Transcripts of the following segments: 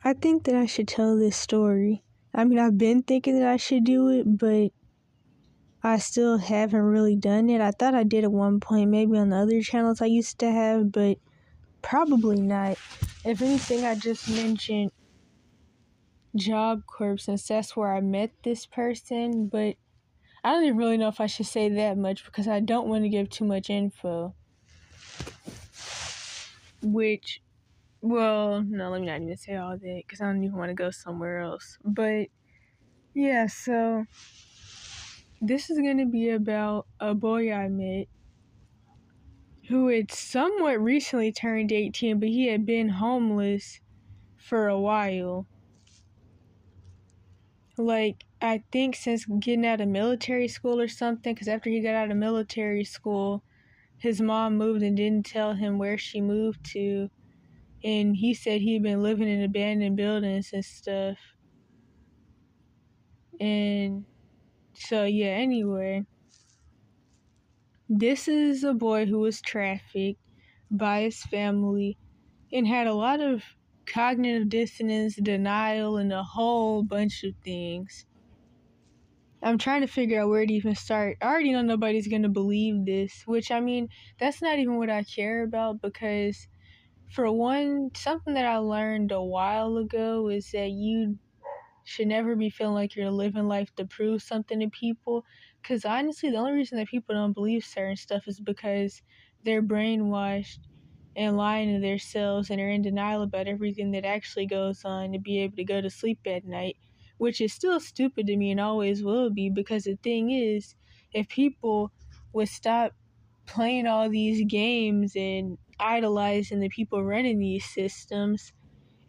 I think that I should tell this story. I mean, I've been thinking that I should do it, but I still haven't really done it. I thought I did at one point, maybe on the other channels I used to have, but probably not. If anything, I just mentioned Job Corps since that's where I met this person, but I don't even really know if I should say that much because I don't want to give too much info. Which, well, no, let me not even say all that because I don't even want to go somewhere else. But yeah, so this is going to be about a boy I met who had somewhat recently turned 18, but he had been homeless for a while. Like, I think since getting out of military school or something, because after he got out of military school, his mom moved and didn't tell him where she moved to. And he said he'd been living in abandoned buildings and stuff. And so, yeah, anyway. This is a boy who was trafficked by his family and had a lot of cognitive dissonance, denial, and a whole bunch of things. I'm trying to figure out where to even start. I already know nobody's going to believe this, which, I mean, that's not even what I care about because, for one, something that I learned a while ago is that you should never be feeling like you're living life to prove something to people. Because honestly, the only reason that people don't believe certain stuff is because they're brainwashed and lying to themselves and are in denial about everything that actually goes on to be able to go to sleep at night, which is still stupid to me and always will be, because the thing is, if people would stop playing all these games and idolizing the people running these systems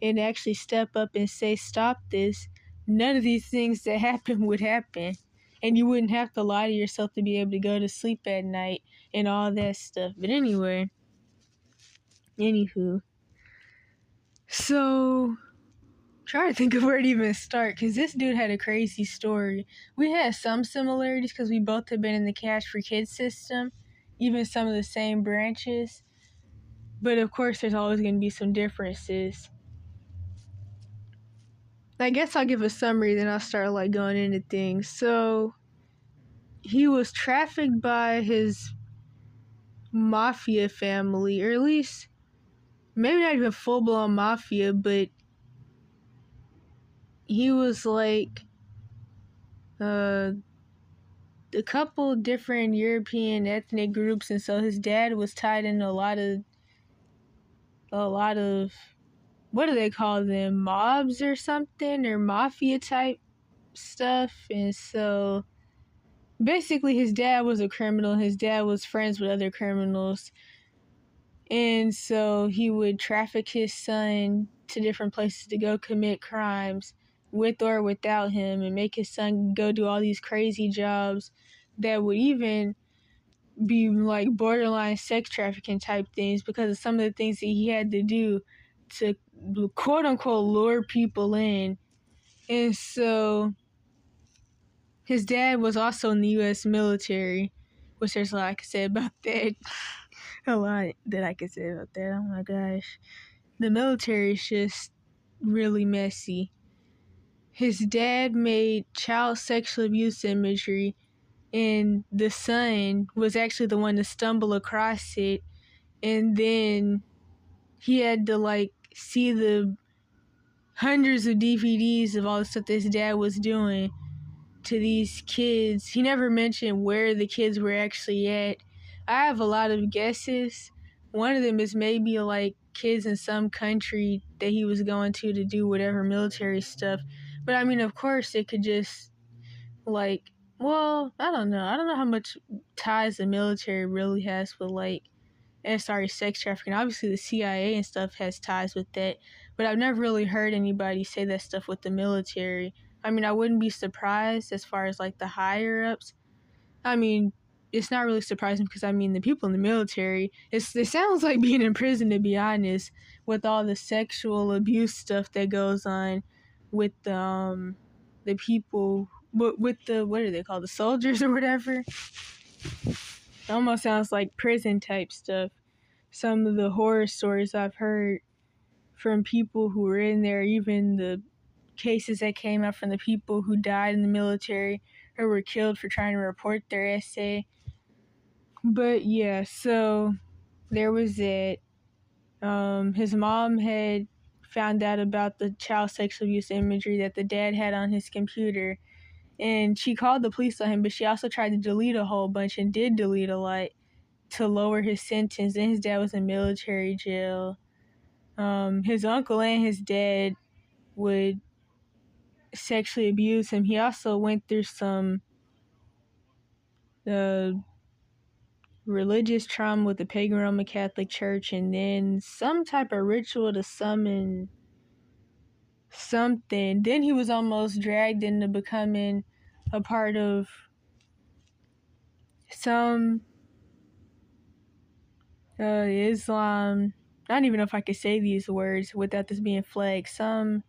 and actually step up and say, stop this, none of these things that happen would happen. And you wouldn't have to lie to yourself to be able to go to sleep at night and all that stuff. But anyway, anywho. So, try to think of where to even start, because this dude had a crazy story. We had some similarities because we both had been in the Cash for Kids system, even some of the same branches. But of course, there's always going to be some differences. I guess I'll give a summary, then I'll start going into things. So, he was trafficked by his mafia family, or at least maybe not even full-blown mafia, but he was a couple different European ethnic groups, and so his dad was tied into a lot of what do they call them, mobs or something, or mafia type stuff. And so basically his dad was a criminal, his dad was friends with other criminals, and so he would traffic his son to different places to go commit crimes with or without him, and make his son go do all these crazy jobs that would even be borderline sex trafficking type things because of some of the things that he had to do to quote unquote lure people in. And so his dad was also in the U.S. military, which there's a lot I could say about that. A lot that I could say about that. Oh my gosh. The military is just really messy. His dad made child sexual abuse imagery, and the son was actually the one to stumble across it, and then he had to see the hundreds of DVDs of all the stuff that his dad was doing to these kids. He never mentioned where the kids were actually at. I have a lot of guesses. One of them is maybe kids in some country that he was going to do whatever military stuff. But I mean, of course, it could just well, I don't know. I don't know how much ties the military really has with sex trafficking. Obviously, the CIA and stuff has ties with that, but I've never really heard anybody say that stuff with the military. I mean, I wouldn't be surprised as far as the higher ups. I mean, it's not really surprising because I mean the people in the military. It sounds like being in prison, to be honest, with all the sexual abuse stuff that goes on with the people. With the, what are they called, the soldiers or whatever? It almost sounds like prison type stuff. Some of the horror stories I've heard from people who were in there, even the cases that came out from the people who died in the military or were killed for trying to report their essay. But yeah, so there was it. His mom had found out about the child sexual abuse imagery that the dad had on his computer, and she called the police on him, but she also tried to delete a whole bunch and did delete a lot to lower his sentence. Then his dad was in military jail. His uncle and his dad would sexually abuse him. He also went through some religious trauma with the pagan Roman Catholic Church, and then some type of ritual to summon something. Then he was almost dragged into becoming a part of some Islam. I don't even know if I could say these words without this being flagged. Some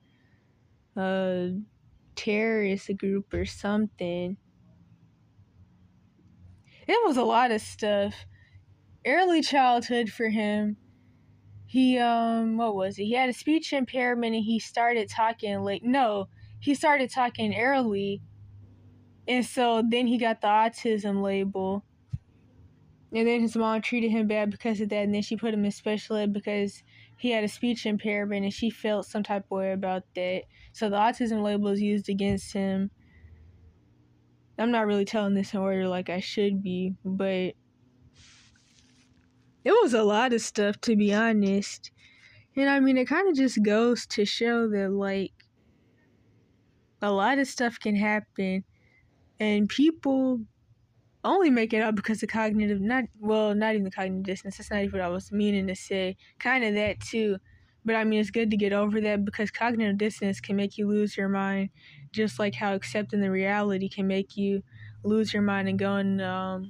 terrorist group or something. It was a lot of stuff. Early childhood for him. He what was it? He had a speech impairment and he started talking he started talking early, and so then he got the autism label. And then his mom treated him bad because of that, and then she put him in special ed because he had a speech impairment, and she felt some type of way about that. So the autism label is used against him. I'm not really telling this in order like I should be, but it was a lot of stuff, to be honest. And I mean, it kind of just goes to show that, like, a lot of stuff can happen, and people only make it up because of cognitive, not even the cognitive dissonance. That's not even what I was meaning to say. Kind of that too. But I mean, it's good to get over that because cognitive dissonance can make you lose your mind, just like how accepting the reality can make you lose your mind and go in,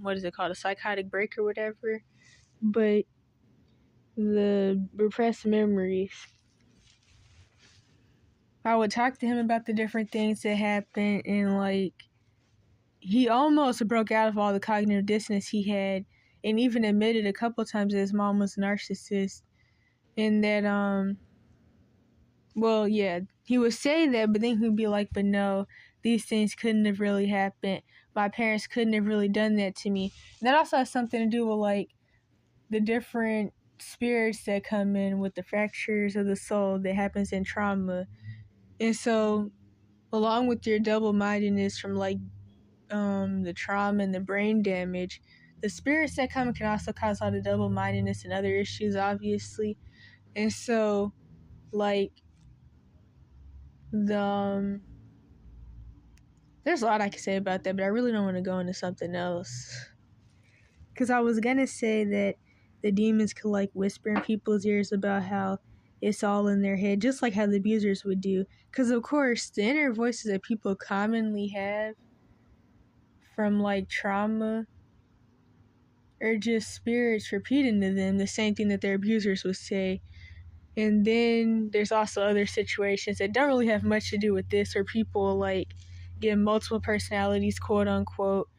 what is it called, a psychotic break or whatever. But the repressed memories, I would talk to him about the different things that happened, and like, he almost broke out of all the cognitive dissonance he had, and even admitted a couple times that his mom was a narcissist, and that he would say that, but then he'd be like, but no, these things couldn't have really happened. My parents couldn't have really done that to me. And that also has something to do with like the different spirits that come in with the fractures of the soul that happens in trauma. And so, along with your double-mindedness from like the trauma and the brain damage, the spirits that come can also cause all the double-mindedness and other issues, obviously. And so, like, there's a lot I can say about that, but I really don't want to go into something else. Because I was gonna say that the demons could, like, whisper in people's ears about how it's all in their head, just like how the abusers would do. Because, of course, the inner voices that people commonly have from, like, trauma are just spirits repeating to them the same thing that their abusers would say. And then there's also other situations that don't really have much to do with this, where people, like, get multiple personalities, quote unquote,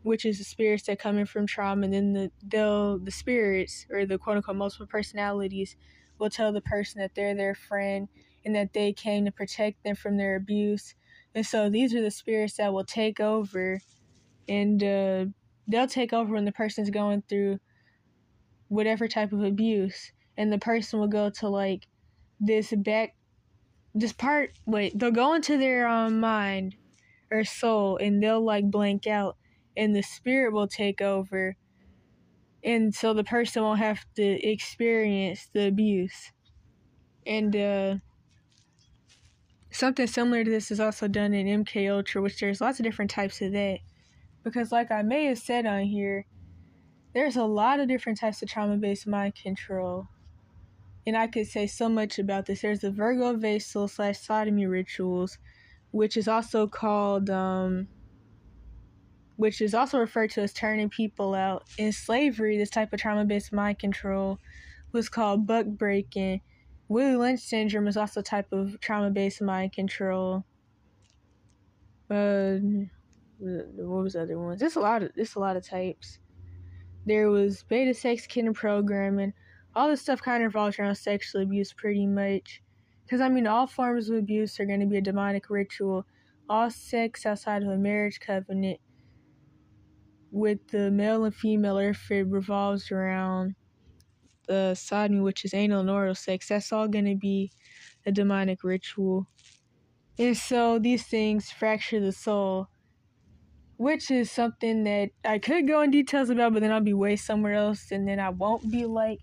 which is the spirits that come in from trauma, and then the spirits, or the quote unquote multiple personalities, will tell the person that they're their friend and that they came to protect them from their abuse. And so these are the spirits that will take over, and they'll take over when the person's going through whatever type of abuse, and the person will go to like they'll go into their mind or soul, and they'll like blank out, and the spirit will take over, and so the person won't have to experience the abuse. And something similar to this is also done in MK Ultra, which there's lots of different types of that, because like I may have said on here, there's a lot of different types of trauma-based mind control. And I could say so much about this. There's the Virgo Vasal / sodomy rituals, which is also called, which is also referred to as turning people out. In slavery, this type of trauma-based mind control was called buck breaking. Willie Lynch syndrome is also a type of trauma-based mind control. What was the other ones? There's a lot of types. There was beta sex kitten programming, all this stuff kind of revolves around sexual abuse pretty much. Because, I mean, all forms of abuse are going to be a demonic ritual. All sex outside of a marriage covenant with the male and female, if it revolves around the sodomy, which is anal and oral sex, that's all going to be a demonic ritual. And so these things fracture the soul, which is something that I could go in details about, but then I'll be way somewhere else, and then I won't be, like,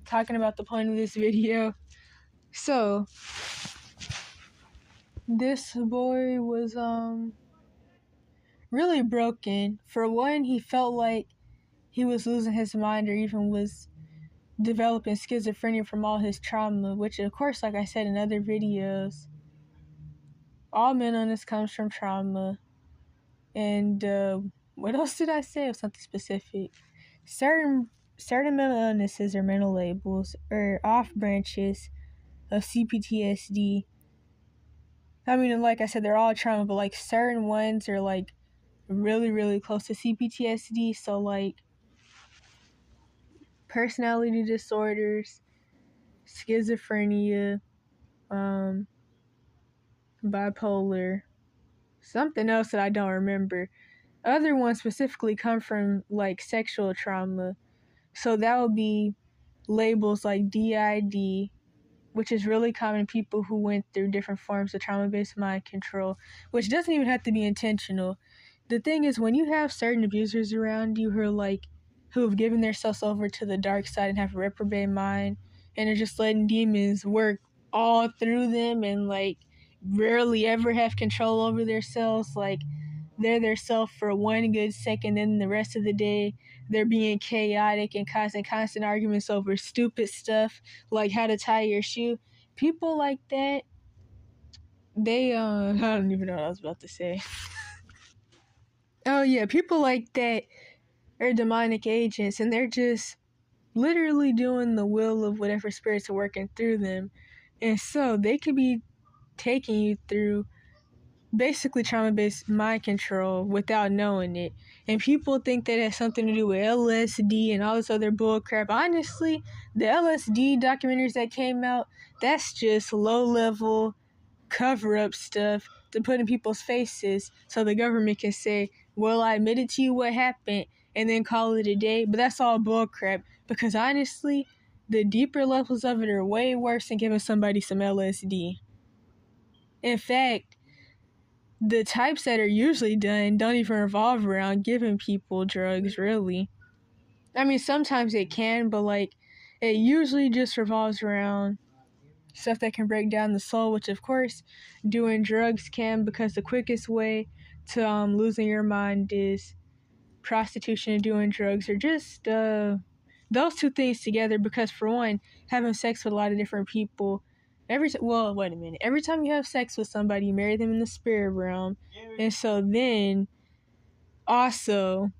talking about the point of this video. So, this boy was, really broken. For one, he felt like he was losing his mind or even was developing schizophrenia from all his trauma, which, of course, like I said in other videos, all mental illness comes from trauma. And what else did I say? It was something specific. Certain mental illnesses or mental labels or off branches of CPTSD. I mean, like I said, they're all trauma, but like certain ones are like really, really close to CPTSD. So like personality disorders, schizophrenia, bipolar, something else that I don't remember. Other ones specifically come from like sexual trauma. So that would be labels like DID, which is really common in people who went through different forms of trauma-based mind control, which doesn't even have to be intentional. The thing is, when you have certain abusers around you who have given themselves over to the dark side and have a reprobate mind, and are just letting demons work all through them and like rarely ever have control over themselves, like they're their self for one good second, then the rest of the day they're being chaotic and causing constant arguments over stupid stuff like how to tie your shoe. People like that, they I don't even know what I was about to say. Oh yeah, people like that are demonic agents, and they're just literally doing the will of whatever spirits are working through them. And so they could be taking you through basically trauma-based mind control without knowing it. And people think that has something to do with LSD and all this other bull crap. Honestly, the LSD documentaries that came out, that's just low-level cover-up stuff to put in people's faces so the government can say, well, I admitted to you what happened, and then call it a day. But that's all bull crap, because honestly, the deeper levels of it are way worse than giving somebody some LSD. In fact, the types that are usually done don't even revolve around giving people drugs, really. I mean, sometimes it can, but like, it usually just revolves around stuff that can break down the soul, which of course, doing drugs can, because the quickest way to losing your mind is prostitution and doing drugs, or just those two things together, because for one, having sex with a lot of different people, every time you have sex with somebody, you marry them in the spirit realm. And so then also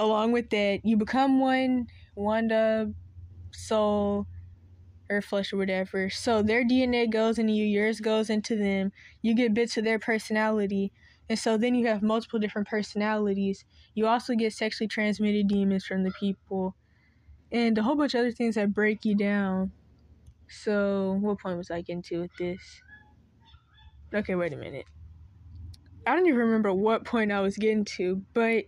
along with that, you become one soul or flesh or whatever. So their DNA goes into you, yours goes into them, you get bits of their personality, and so then you have multiple different personalities. You also get sexually transmitted demons from the people and a whole bunch of other things that break you down. So, what point was I getting to with this? Okay, wait a minute. I don't even remember what point I was getting to, but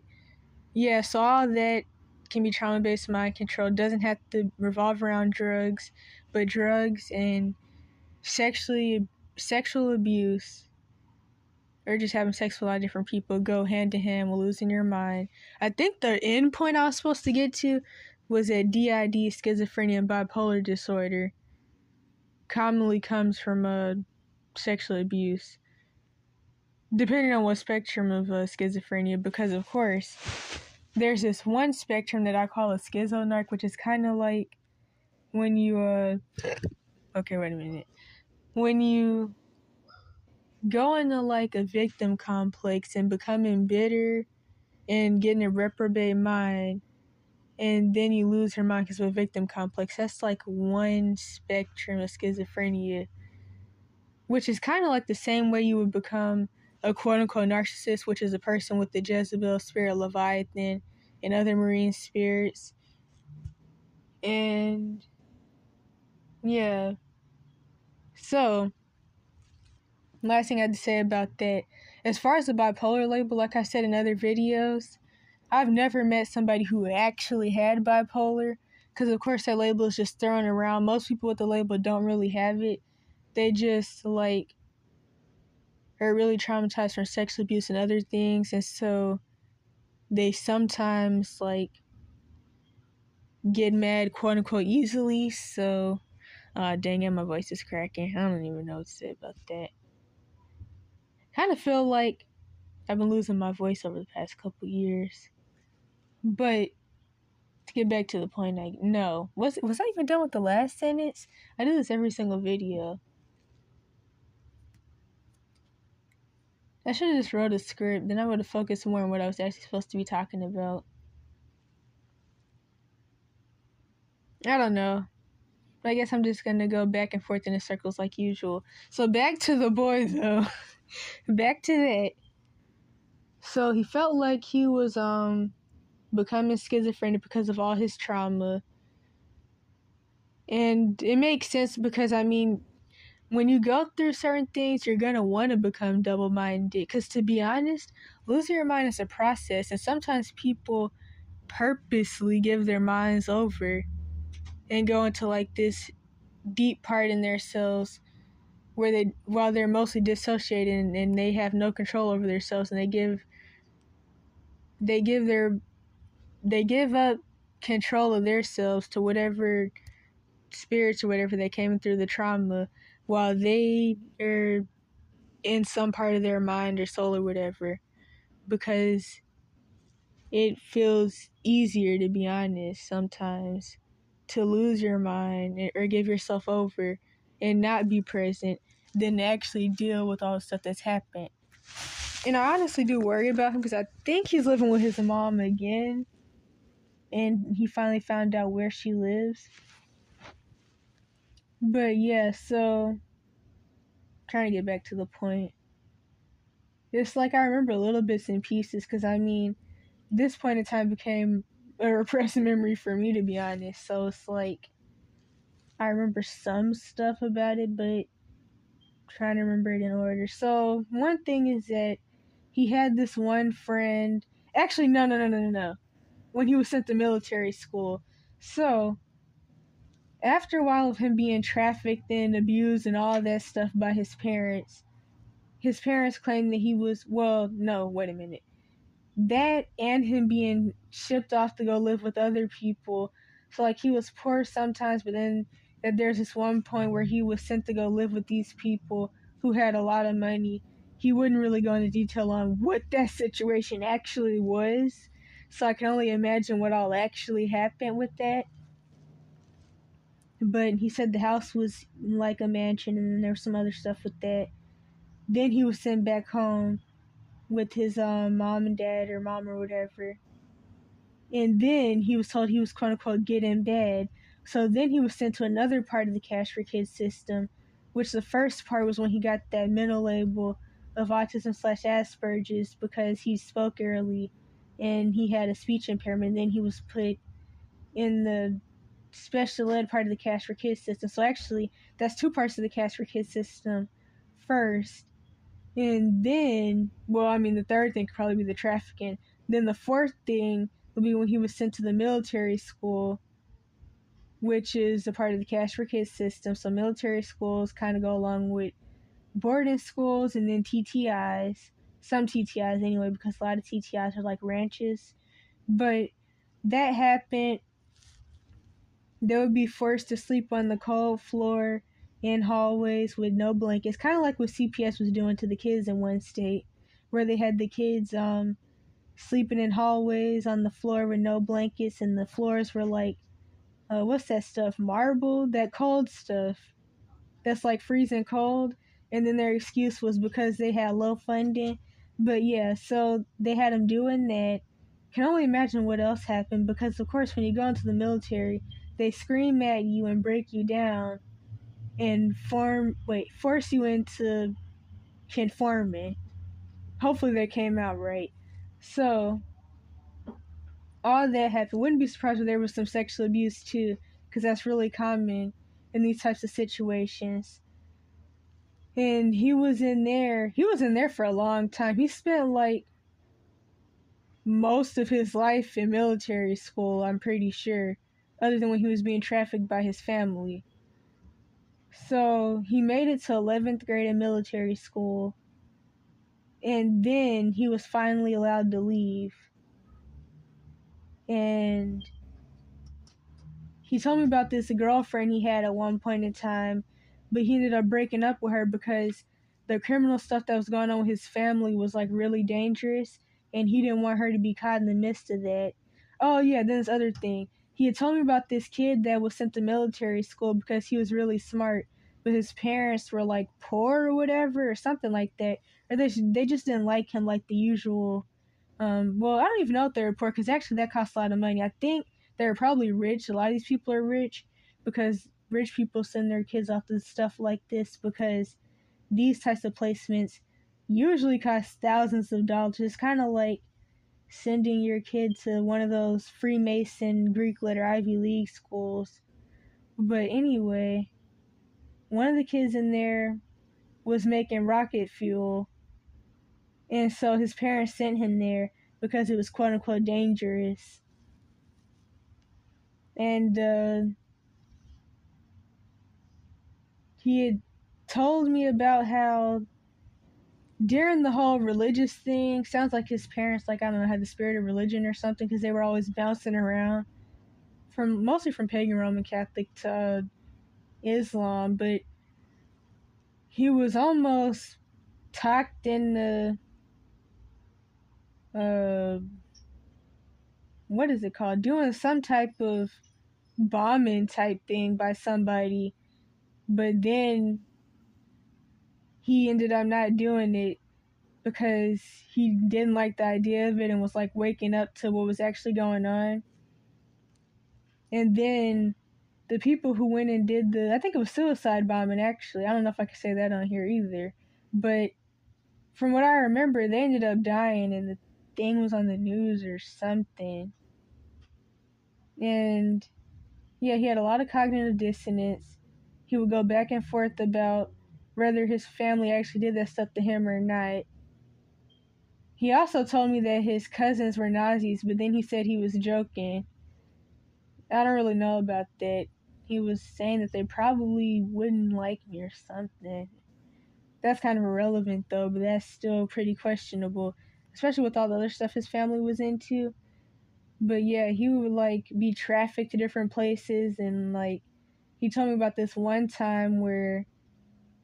yeah, so all that can be trauma-based mind control. Doesn't have to revolve around drugs, but drugs and sexual abuse or just having sex with a lot of different people go hand to hand with losing your mind. I think the end point I was supposed to get to was that DID, schizophrenia, and bipolar disorder commonly comes from sexual abuse, depending on what spectrum of schizophrenia, because of course there's this one spectrum that I call a schizonarc, which is kind of like when you when you go into like a victim complex and becoming bitter and getting a reprobate mind, and then you lose your mind because of a victim complex. That's like one spectrum of schizophrenia, which is kind of like the same way you would become a quote-unquote narcissist, which is a person with the Jezebel spirit, Leviathan, and other marine spirits. And Yeah. So, last thing I had to say about that, as far as the bipolar label, like I said in other videos, I've never met somebody who actually had bipolar, because of course that label is just thrown around. Most people with the label don't really have it. They just like are really traumatized from sexual abuse and other things, and so they sometimes like get mad quote unquote easily. So dang it, my voice is cracking. I don't even know what to say about that. Kind of feel like I've been losing my voice over the past couple years. But to get back to the point, like, no. Was I even done with the last sentence? I do this every single video. I should have just wrote a script, then I would have focused more on what I was actually supposed to be talking about. I don't know. I guess I'm just gonna go back and forth in the circles like usual. So back to the boy though. Back to that. So he felt like he was becoming schizophrenic because of all his trauma. And it makes sense because I mean, when you go through certain things, you're gonna want to become double-minded. Because to be honest, losing your mind is a process, and sometimes people purposely give their minds over and go into like this deep part in themselves where they, while they're mostly dissociated and they have no control over themselves, and they give up control of themselves to whatever spirits or whatever they came through the trauma, while they are in some part of their mind or soul or whatever, because it feels easier, to be honest, sometimes to lose your mind or give yourself over and not be present than to actually deal with all the stuff that's happened. And I honestly do worry about him because I think he's living with his mom again, and he finally found out where she lives. But yeah, so trying to get back to the point. It's like I remember little bits and pieces because I mean, this point in time became a repressed memory for me, to be honest. So it's like I remember some stuff about it, but trying to remember it in order. So one thing is that he had this one friend. Actually, no. When he was sent to military school. So after a while of him being trafficked and abused and all that stuff by his parents claimed that he was, well, no, wait a minute. That and him being shipped off to go live with other people. So like he was poor sometimes, but then that there's this one point where he was sent to go live with these people who had a lot of money. He wouldn't really go into detail on what that situation actually was. So I can only imagine what all actually happened with that. But he said the house was like a mansion, and then there was some other stuff with that. Then he was sent back home with his mom and dad, or mom or whatever. And then he was told he was quote unquote getting bad. So then he was sent to another part of the Cash for Kids system, which the first part was when he got that mental label of autism/Asperger's because he spoke early and he had a speech impairment. Then he was put in the special ed part of the Cash for Kids system. So actually, that's two parts of the Cash for Kids system first. And then, well, I mean, the third thing could probably be the trafficking. Then the fourth thing would be when he was sent to the military school, which is a part of the Cash for Kids system. So military schools kind of go along with boarding schools and then TTIs. Some TTIs anyway, because a lot of TTIs are like ranches. But that happened. They would be forced to sleep on the cold floor in hallways with no blankets, kind of like what CPS was doing to the kids in one state, where they had the kids sleeping in hallways on the floor with no blankets, and the floors were like, what's that stuff? Marble, that cold stuff that's like freezing cold. And then their excuse was because they had low funding. But yeah, so they had them doing that. Can only imagine what else happened, because of course when you go into the military, they scream at you and break you down and force you into conforming. Hopefully that came out right. So all that happened. Wouldn't be surprised if there was some sexual abuse too, because that's really common in these types of situations. And he was in there for a long time. He spent like most of his life in military school, I'm pretty sure, other than when he was being trafficked by his family. So he made it to 11th grade in military school, and then he was finally allowed to leave. And he told me about this girlfriend he had at one point in time, but he ended up breaking up with her because the criminal stuff that was going on with his family was like really dangerous, and he didn't want her to be caught in the midst of that. Oh yeah, then this other thing. He had told me about this kid that was sent to military school because he was really smart, but his parents were like poor or whatever, or something like that. Or they just didn't like him like the usual. Well, I don't even know if they were poor because actually that costs a lot of money. I think they're probably rich. A lot of these people are rich because rich people send their kids off to stuff like this because these types of placements usually cost thousands of dollars. It's kind of like sending your kid to one of those Freemason, Greek letter Ivy League schools. But anyway, one of the kids in there was making rocket fuel, and so his parents sent him there because it was quote unquote dangerous. And he had told me about how during the whole religious thing, sounds like his parents, like, I don't know, had the spirit of religion or something because they were always bouncing around mostly from pagan Roman Catholic to Islam, but he was almost talked into what is it called? Doing some type of bombing type thing by somebody, but then he ended up not doing it because he didn't like the idea of it and was like waking up to what was actually going on. And then the people who went and did I think it was suicide bombing actually. I don't know if I can say that on here either. But from what I remember, they ended up dying and the thing was on the news or something. And yeah, he had a lot of cognitive dissonance. He would go back and forth about whether his family actually did that stuff to him or not. He also told me that his cousins were Nazis, but then he said he was joking. I don't really know about that. He was saying that they probably wouldn't like me or something. That's kind of irrelevant though, but that's still pretty questionable, especially with all the other stuff his family was into. But yeah, he would like be trafficked to different places, and like he told me about this one time where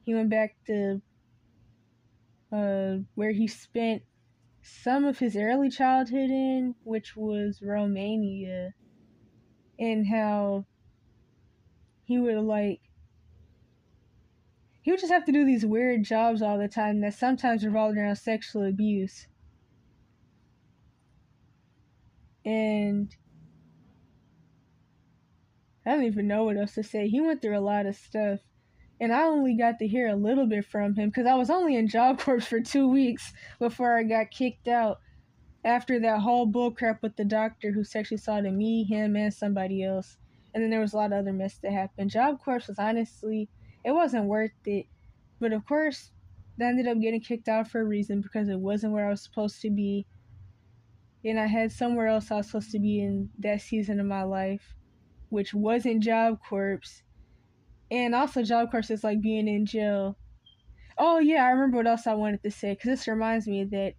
he went back to where he spent some of his early childhood in, which was Romania, and how he would just have to do these weird jobs all the time that sometimes revolved around sexual abuse. And I don't even know what else to say. He went through a lot of stuff. And I only got to hear a little bit from him because I was only in Job Corps for 2 weeks before I got kicked out after that whole bullcrap with the doctor who sexually assaulted me, him, and somebody else. And then there was a lot of other mess that happened. Job Corps was honestly, it wasn't worth it. But of course, I ended up getting kicked out for a reason because it wasn't where I was supposed to be. And I had somewhere else I was supposed to be in that season of my life, which wasn't Job Corps. And also Job Corps is like being in jail. Oh yeah, I remember what else I wanted to say, because this reminds me that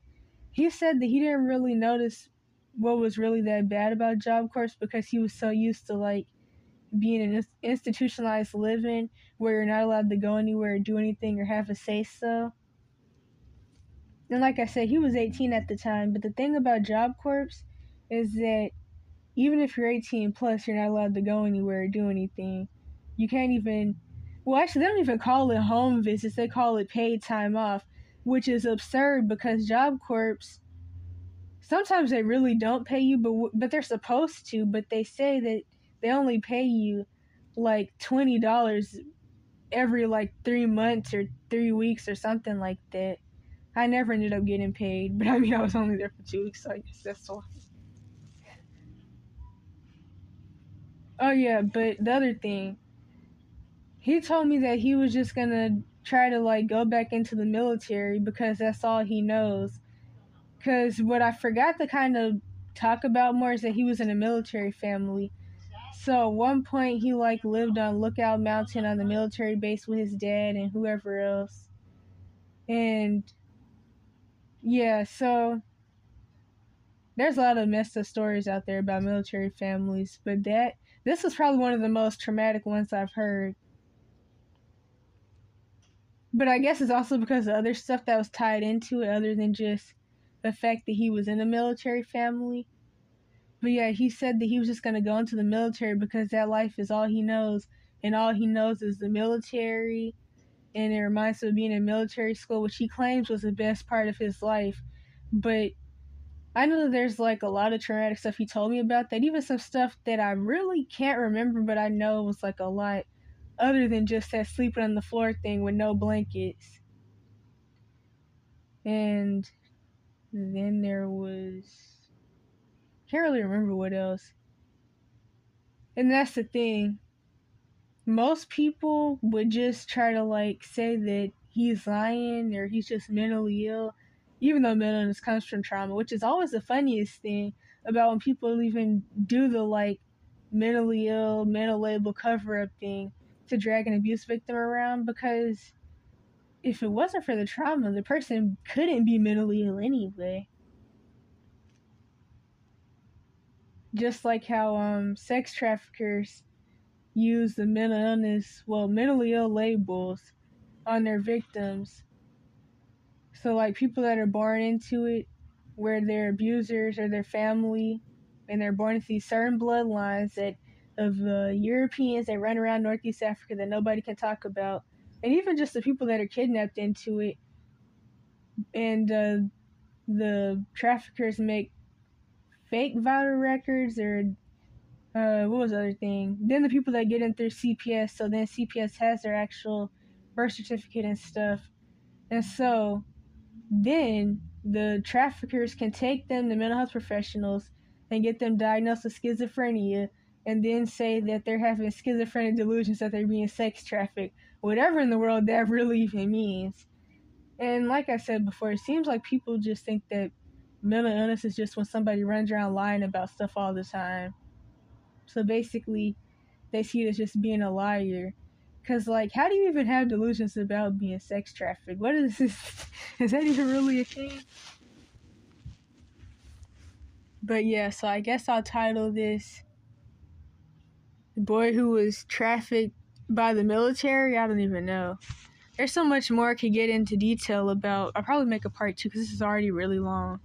he said that he didn't really notice what was really that bad about Job Corps because he was so used to like being in institutionalized living where you're not allowed to go anywhere or do anything or have a say-so. And like I said, he was 18 at the time, but the thing about Job Corps is that even if you're 18 plus, you're not allowed to go anywhere or do anything. You can't even, well, actually, they don't even call it home visits. They call it paid time off, which is absurd because Job Corps, sometimes they really don't pay you, but they're supposed to, but they say that they only pay you like $20 every like 3 months or 3 weeks or something like that. I never ended up getting paid, but I mean, I was only there for 2 weeks, so I guess that's why. Oh yeah, but the other thing, he told me that he was just gonna try to like go back into the military because that's all he knows. Because what I forgot to kind of talk about more is that he was in a military family. So at one point he like lived on Lookout Mountain on the military base with his dad and whoever else. And yeah, so there's a lot of messed up stories out there about military families, but this was probably one of the most traumatic ones I've heard. But I guess it's also because of other stuff that was tied into it other than just the fact that he was in a military family. But yeah, he said that he was just going to go into the military because that life is all he knows. And all he knows is the military. And it reminds him of being in military school, which he claims was the best part of his life. But I know that there's like a lot of traumatic stuff he told me about that. Even some stuff that I really can't remember, but I know was like a lot other than just that sleeping on the floor thing with no blankets. And then there was, can't really remember what else. And that's the thing. Most people would just try to like say that he's lying or he's just mentally ill, even though mental illness comes from trauma, which is always the funniest thing about when people even do the like mentally ill, mental label cover up thing to drag an abuse victim around, because if it wasn't for the trauma, the person couldn't be mentally ill anyway. Just like how sex traffickers use the mentally ill labels on their victims. So like people that are born into it, where their abusers or their family, and they're born into these certain bloodlines that of Europeans that run around Northeast Africa that nobody can talk about, and even just the people that are kidnapped into it, and the traffickers make fake vital records or what was the other thing? Then the people that get in through CPS, so then CPS has their actual birth certificate and stuff. And so then the traffickers can take them to mental health professionals and get them diagnosed with schizophrenia and then say that they're having schizophrenic delusions, that they're being sex trafficked, whatever in the world that really even means. And like I said before, it seems like people just think that mental illness is just when somebody runs around lying about stuff all the time. So basically, they see it as just being a liar. Because, like, how do you even have delusions about being sex trafficked? What is this? Is that even really a thing? But yeah, so I guess I'll title this The Boy Who Was Trafficked by the Military. I don't even know. There's so much more I could get into detail about. I'll probably make a part 2 because this is already really long.